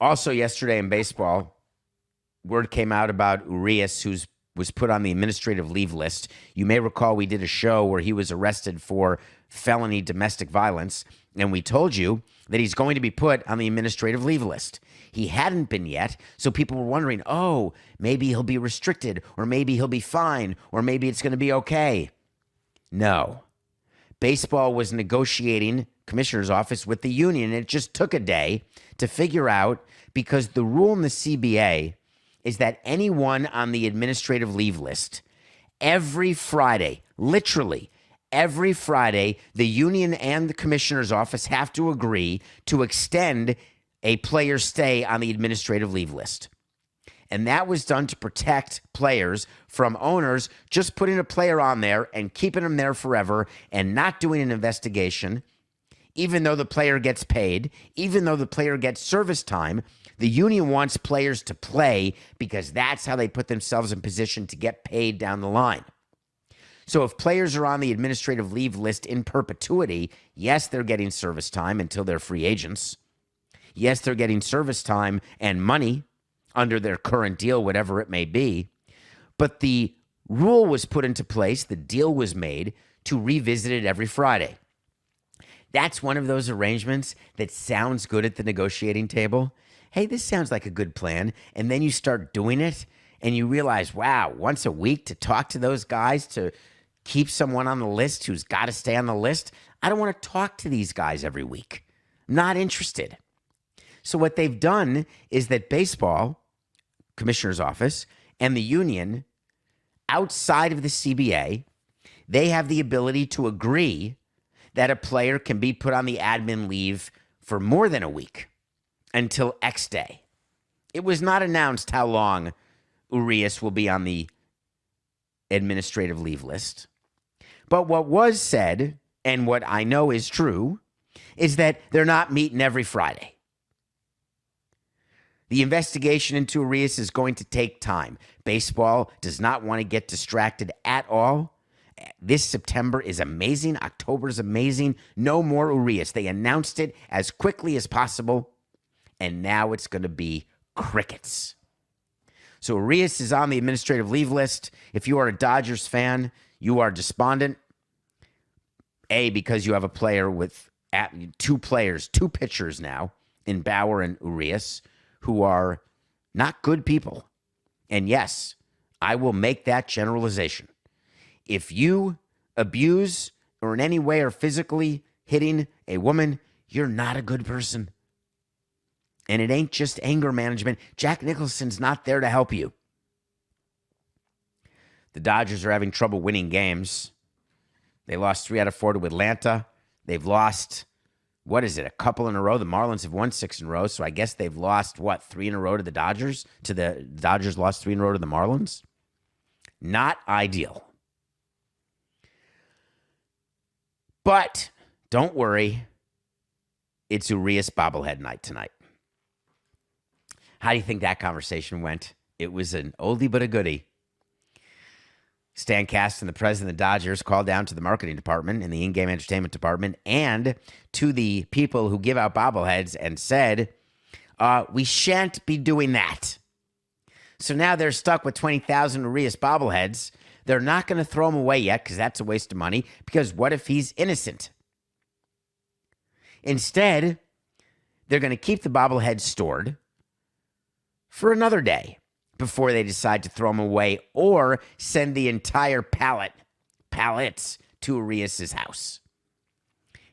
Also, yesterday in baseball, word came out about Urias, who was put on the administrative leave list. You may recall we did a show where he was arrested for felony domestic violence, and we told you that he's going to be put on the administrative leave list. He hadn't been yet, so people were wondering, oh, maybe he'll be restricted, or maybe he'll be fine, or maybe it's going to be okay. No. Baseball was negotiating commissioner's office with the union, and it just took a day to figure out, because the rule in the CBA is that anyone on the administrative leave list, every Friday, literally every Friday, the union and the commissioner's office have to agree to extend a player's stay on the administrative leave list. And that was done to protect players from owners just putting a player on there and keeping him there forever and not doing an investigation, even though the player gets paid, even though the player gets service time. The union wants players to play because that's how they put themselves in position to get paid down the line. So if players are on the administrative leave list in perpetuity, yes, they're getting service time until they're free agents. Yes, they're getting service time and money under their current deal, whatever it may be. But the rule was put into place, the deal was made to revisit it every Friday. That's one of those arrangements that sounds good at the negotiating table. Hey, this sounds like a good plan. And then you start doing it and you realize, wow, once a week to talk to those guys, to keep someone on the list who's got to stay on the list. I don't want to talk to these guys every week. I'm not interested. So what they've done is that baseball, commissioner's office, and the union, outside of the CBA, they have the ability to agree that a player can be put on the admin leave for more than a week until X day. It was not announced how long Urias will be on the administrative leave list. But what was said, and what I know is true, is that they're not meeting every Friday. The investigation into Urias is going to take time. Baseball does not want to get distracted at all. This September is amazing. October is amazing. No more Urias. They announced it as quickly as possible, and now it's going to be crickets. So Urias is on the administrative leave list. If you are a Dodgers fan, you are despondent. A, because you have a player with two pitchers now in Bauer and Urias, who are not good people. And yes, I will make that generalization. If you abuse or in any way are physically hitting a woman, you're not a good person. And it ain't just anger management. Jack Nicholson's not there to help you. The Dodgers are having trouble winning games. They lost 3 out of 4 to Atlanta. They've lost, a couple in a row. The Marlins have won 6 in a row, so I guess they've lost, 3 in a row to the Dodgers? The Dodgers lost 3 in a row to the Marlins? Not ideal. But don't worry, it's Urias bobblehead night tonight. How do you think that conversation went? It was an oldie but a goodie. Stan Kasten, the president of the Dodgers, called down to the marketing department and the in-game entertainment department and to the people who give out bobbleheads and said, we shan't be doing that. So now they're stuck with 20,000 Urias bobbleheads. They're not going to throw them away yet because that's a waste of money, because what if he's innocent? Instead, they're going to keep the bobbleheads stored for another day before they decide to throw them away or send the entire pallets to Urias' house.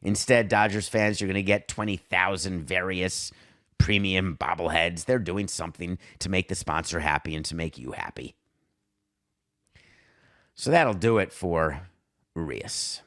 Instead, Dodgers fans are going to get 20,000 various premium bobbleheads. They're doing something to make the sponsor happy and to make you happy. So that'll do it for Urias.